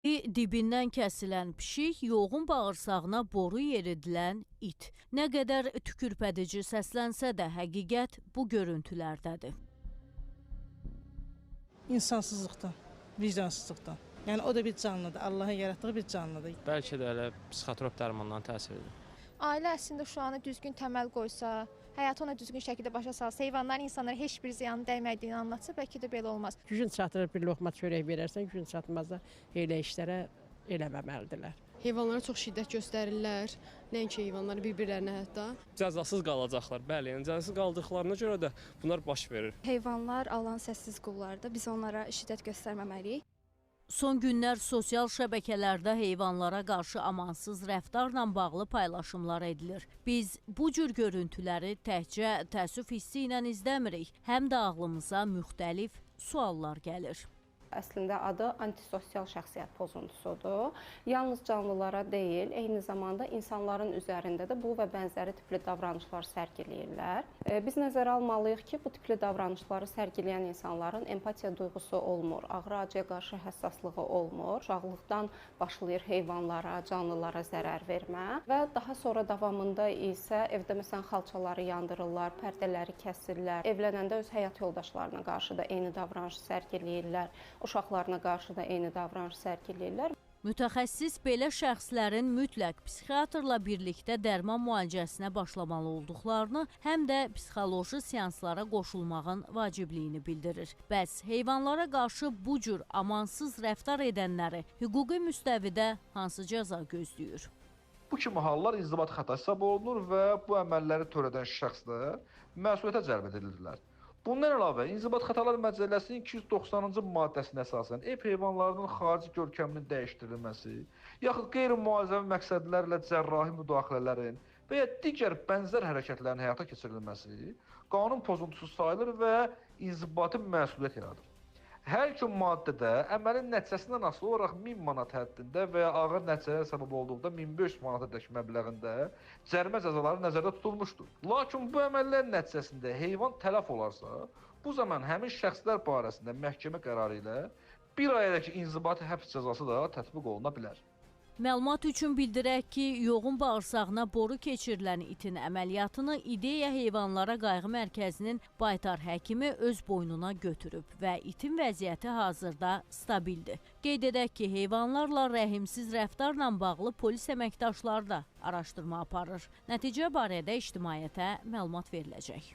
Dibindən kəsilən pişik, yoğun bağırsağına boru yeridilən it. Nə qədər tükürpədici səslənsə də həqiqət bu görüntülərdədir. İnsansızlıqdan, vicdansızlıqdan. Yəni o da bir canlıdır, Allahın yaratdığı bir canlıdır. Bəlkə də elə psixotrop dərmandan təsiridir. Ailə əslində uşağına düzgün təməl qoysa, həyatı ona düzgün şəkildə başa salsa, heyvanların insanlara heç bir ziyanı dəymədiyini anlatsa, bəlkə də belə olmaz. Gücün çatdırır, bir loğma çörək verərsən, gücün çatmazsa elə işlərə eləməməlidirlər. Heyvanlara çox şiddət göstərirlər, nəinki heyvanları bir-birlərinə hətta. Cəzasız qalacaqlar, bəli, yəni cəzasız qaldıqlarına görə də bunlar baş verir. Heyvanlar Allahın səssiz qullarıdır, biz onlara şiddət göstərməməliyik. Son günlər sosial şəbəkələrdə heyvanlara qarşı amansız rəftarla bağlı paylaşımlar edilir. Biz bu cür görüntüləri təkcə təəssüf hissi ilə izləmirik, həm də ağlımıza müxtəlif suallar gəlir. Əslində adı antisosial şəxsiyyət pozuntusudur. Yalnız canlılara deyil, eyni zamanda insanların üzərində də bu və bənzəri tipli davranışlar sərgiləyirlər. Biz nəzərə almalıyıq ki, bu tipli davranışları sərgiləyən insanların empatiya duyğusu olmur, ağrı-acıya qarşı həssaslığı olmur, uşaqlıqdan başlayır heyvanlara, canlılara zərər vermə və daha sonra davamında isə evdə məsələn xalçaları yandırırlar, pərdələri kəsirlər, evlənəndə öz həyat yoldaşlarına qarşı da eyni davranış sərgiləyirlər. Uşaqlarına qarşı da eyni davranış sərgiləyirlər. Mütəxəssis belə şəxslərin mütləq psixiatrla birlikdə dərman müalicəsinə başlamalı olduqlarını, həm də psixoloji seanslara qoşulmağın vacibliyini bildirir. Bəs heyvanlara qarşı bu cür amansız rəftar edənləri hüquqi müstəvidə hansı cəza gözləyir? Bu kimi hallar inzibat xəta hesab olunur və bu əməlləri törədən şəxslər məsuliyyətə cəlb edilirlər. Bundan əlavə, İnzibat Xətalar Məcəlləsinin 290-cı maddəsinə əsasən ev heyvanlarının xarici görkəminin dəyişdirilməsi, yaxud qeyri-müalicəvi məqsədlərlə cərrahi müdaxilələrin və ya digər bənzər hərəkətlərin həyata keçirilməsi qanun pozuntusu sayılır və inzibati məsuliyyət yaradır. Hər iki maddədə əməlin nəticəsindən asılı olaraq 1000 manat həddində və ya ağır nəticələrə səbəb olduqda 1500 manatadək məbləğində cərimə cəzaları nəzərdə tutulmuşdur. Lakin bu əməllərin nəticəsində heyvan tələf olarsa, bu zaman həmin şəxslər barəsində məhkəmə qərarı ilə 1 aydakı inzibati həbs cəzası da tətbiq oluna bilər. Məlumat üçün bildirək ki, yoğun bağırsağına boru keçirilən itin əməliyyatını İdeya Heyvanlara Qayğı Mərkəzinin baytar həkimi öz boynuna götürüb və itin vəziyyəti hazırda stabildir. Qeyd edək ki, heyvanlarla rəhimsiz rəftarla bağlı polis əməkdaşları da araşdırma aparır. Nəticə barədə ictimaiyyətə məlumat veriləcək.